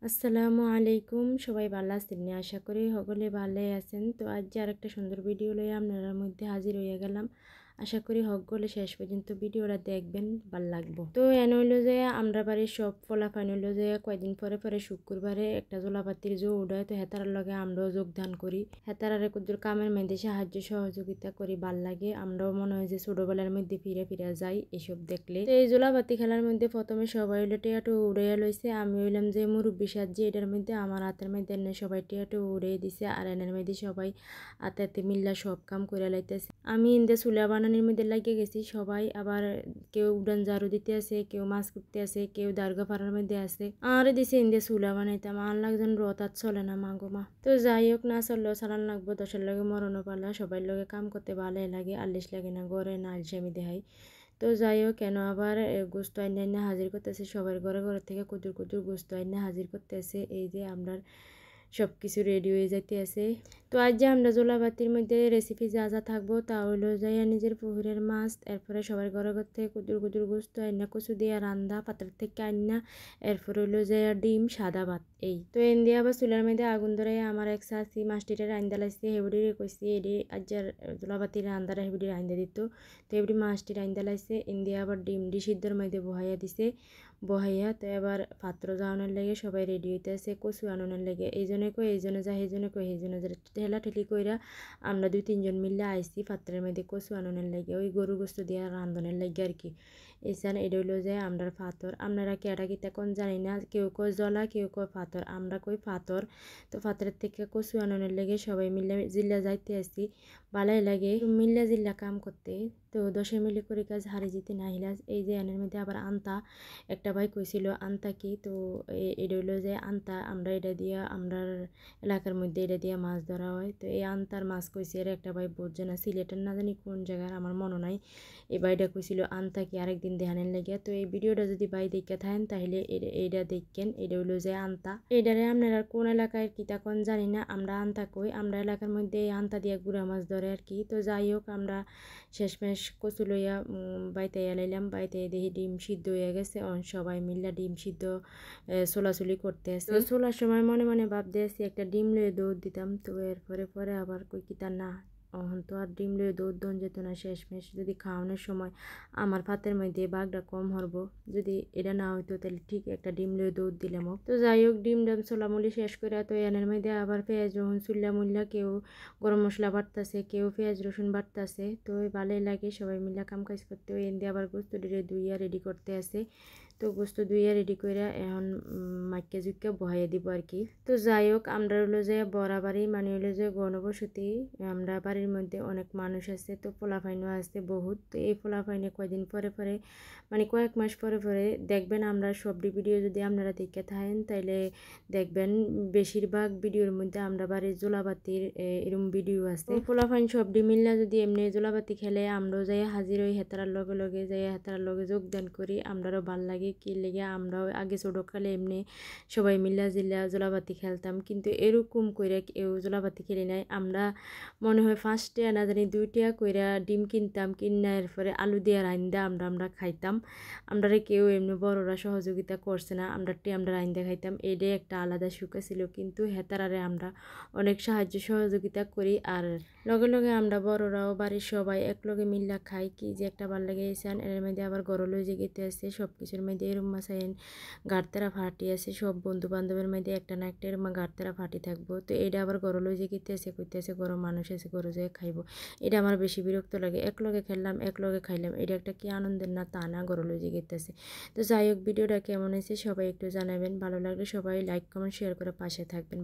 আসসালামু আলাইকুম, সবাই ভালো আছেন? আশা করি সকলে ভালোই আছেন। তো আজ যে আরেকটা সুন্দর ভিডিও লইয়া আপনার মধ্যে হাজির হয়ে গেলাম। আশা করি সকলে শেষ পর্যন্ত ভিডিওটা দেখবেন, ভাল লাগবো। তো এন হইলো যে আমরা বাড়ির সব ফলাফান হইলো যে কয়দিন পরে পরে শুক্রবারে একটা জোলাপাতির জো উড়ায়, তো হেতারার লগে আমরাও যোগদান করি। হেতারারে কুদ্দুর কামের মধ্যে সাহায্য সহযোগিতা করি, ভাল লাগে। আমরাও মনে হয় যে ছোটবেলার মধ্যে ফিরে ফিরে যাই এসব দেখলে। তো এই জোলাপাতি খেলার মধ্যে প্রথমে সবাই হইলো টিয়াটু উড়াইয়া লইছে। আমি হইলাম যে মুরব্বী সাজি, এটার মধ্যে আমার হাতের মধ্যে এনে সবাই টিয়াটু উড়িয়ে দিছে, আর এনের মধ্যে সবাই হাতে হাতে মিল্লা সব কাম করে লাইতেছে। আমি ইন্দে চুলা বানানোর মধ্যে লাগিয়ে গেছি। সবাই আবার কেউ উড়ান ঝাড়ু দিতে আছে, কেউ মাছ কুটতে আছে, কেউ দার্গা ফাড়ার মধ্যে আছে। আর দিছে ইন্দে চুলা বানাইতাম। আর লাগজন রতাত চলে না মা গো মা। তো যাই হোক, না চললেও চালান লাগবো। দশের লগে মরণও পালা, সবাই লগে কাম করতে ভালোই লাগে, আলিশ লাগে না, ঘরে না আলসেমি দেখাই। তো যাই হোক, কেন আবার গোস্ত আইনা হাজির করতেছে, সবার ঘরে ঘরে থেকে কুদুর কুদুর গোস্ত আইনা হাজির করতেছে। এই যে আমরা সব কিছু রেডি হয়ে যাইতে আছে। তো আজ যে আমরা জোলাবাতির মধ্যে রেসিপি যা যা থাকবো তা হইলো যাইয়া নিজের পুকুরের মাছ, এরপরে সবার ঘরে ঘর থেকে কুদুর কুদুর গোস্ত আইনা কচু দিয়া রান্দা পাত্রের থেকে আইনা, এরপর হইলো যাইয়া ডিম সাদা ভাত। এই তো এন দিয়ে আবার চুলার মধ্যে আগুন ধরে আমার এক চাষি মাছটিরে রান্দা লাইছে, হেবড়িরে কইছি এডি আজ জোলাবাতির রান্দারা হেবড়ি রান্দা দিত। তো এবড়ি মাছটি রান্দা লাইছে, এন দিয়ে আবার ডিমডি সিদ্ধর মধ্যে বহাইয়া দিছে। বহাইয়া তো এবার পাত্র যাওয়ানোর লেগে সবাই রেডি হইতেছে কচু আনানোর লেগে। এই জনে কই এই জনে যায়, এই জনে কই এই জনে যায়, ঠেলা ঠেলি কইরা আমরা 2-3 জন মিললে আইসি পাত্রের মধ্যে কচু আনানোর লেগে, ওই গরু গোস্ত দিয়া রান্ধনের লেগে আর কি। এছাড়া এটা হইলো যে আমরার পাথর। আপনারা কেডা কিতা কোন জানি না, কেউ কয় জলা, কেউ কয় পাথর, আমরা কই পাথর। তো পাথরের থেকে কচু আনানোর লেগে সবাই মিলে জিল্লা যাইতে আসি। ভালোই লাগে মিল্লা জিল্লা কাম করতে। তো 10 মিলি করে কাজ হারে যেতে না হিলা। এই যে এনের মধ্যে আবার আনতা একটা ভাই কইছিল আনতা কি, তো এটা হইলো যে আনতা, আমরা এটা দিয়া আমরা এলাকার মধ্যে এটা দিয়া মাছ ধরা হয়। তো এই আনতার মাছ কইছে এর একটা ভাই বোঝে না, সিলেটের না জানি কোন জায়গার আমার মনে নাই। এই ভাইটা কইছিল আনতা কি, আরেকদিন দেখানের লেগে। তো এই ভিডিওটা যদি ভাই দেখে থাকেন তাহলে এইটা দেখেন, এটা হইলো যে আনতা। এইটারে আপনারা কোন এলাকায় কিতা কোন জানি না, আমরা আনতা কই। আমরা এলাকার মধ্যে এই আনতা দিয়া গুড়া মাছ ধরে আর কি। তো যাই হোক, আমরা শেষমেশ কচু লইয়া বাইতে এলাইলাম। বাইতে দেখি ডিম সিদ্ধ হয়ে গেছে। সবাই মিল্লা ডিম সিদ্ধ চোলাচুলি করতে আছে। তো চলার সময় মনে মনে ভাবতে আছি একটা ডিম লইয়ে দৌড় দিতাম। তো এরপরে পরে আবার কই কিতা না, অহন তো আর ডিম লইয়ে দৌড় দন যেত না। শেষমেশ যদি খাওয়ানোর সময় আমার ভাতের মধ্যে বাঘটা কম হরবো, যদি এটা না হইতো তাহলে ঠিক একটা ডিম লইয়ে দৌড় দিলাম। তো যাই হোক, ডিম ডাম চোলামুলি শেষ করে তো এনের মধ্যে আবার পেঁয়াজ রসুন চুল্লা মুল্লা, কেউ গরম মশলা বাটতেছে, কেউ পেঁয়াজ রসুন বাটতেছে। তো ভালোই লাগে সবাই মিলে কাম কাজ করতে। ওই এনে আবার গোস্ত ডিরে ধুইয়া রেডি করতে আছে। তো গোস্ত ধুইয়া রেডি করে এখন মাইকে জুইকে বহাইয়া দিব আর কি। তো যাই হোক, আমরা হলো যে বরাবারই মানে হলো যে গণবসতি, আমরা বাড়ির মধ্যে অনেক মানুষ আছে। তো পোলাপাইনও আছে বহুত। তো এই পোলাপাইনে কয়দিন পরে পরে মানে কয়েক মাস পরে পরে দেখবেন আমরা সবটি ভিডিও যদি আপনারা দেখে থাকেন তাইলে দেখবেন বেশিরভাগ ভিডিওর মধ্যে আমরা বাড়ির জোলাবাতির এরম ভিডিও আছে। পোলাপাইন সবটি মিললে যদি এমনি জোলাবাতি খেলে আমরাও যাই হাজির হই, হেতারার লগে লগে যাই হেতারার লগে যোগদান করি। আমরাও ভাল লাগে কি লেগে, আমরাও আগে ছোটোকালে এমনি সবাই মিল্লা জিল্লা জোলাবাতি খেলতাম, কিন্তু এরকম কইরা কেউ জোলাবাতি খেলি নাই। আমরা মনে হয় ফার্স্টে না জানি 2টা কইরা ডিম কিনতাম, কিনা এরপরে আলু দিয়ে রান্দা আমরা খাইতাম। আমরা কেউ এমনি বড়রা সহযোগিতা করছে না, আমরা রান্দা খাইতাম। এটাই একটা আলাদা সুখ ছিল। কিন্তু হেতারারে আমরা অনেক সাহায্য সহযোগিতা করি, আর লগে লগে আমরা বড়রাও বাড়ির সবাই একলগে মিল্লা খাই, কি যে একটা ভাল লাগে। এর মধ্যে আবার গরলই জেগেতে আছে সব কিছুর মধ্যে এরম মাসাইন গাড়তেরা ফাটি আছে। সব বন্ধু বান্ধবের মধ্যে একটা না একটা এরম গাড়তেরা ফাটি থাকবো। তো এটা আবার গরলই জেগেতে আছে, কইতে আছে গরম মানুষ আছে, গরু যেয়ে খাইবো। এটা আমার বেশি বিরক্ত লাগে। একলগে খেললাম একলগে খাইলাম, এটা একটা কি আনন্দের না তা না, গরলই জেগেতে আছে। তো যাই হোক, ভিডিওটা কেমন হয়েছে সবাই একটু জানাবেন। ভালো লাগলে সবাই লাইক কমেন্ট শেয়ার করে পাশে থাকবেন।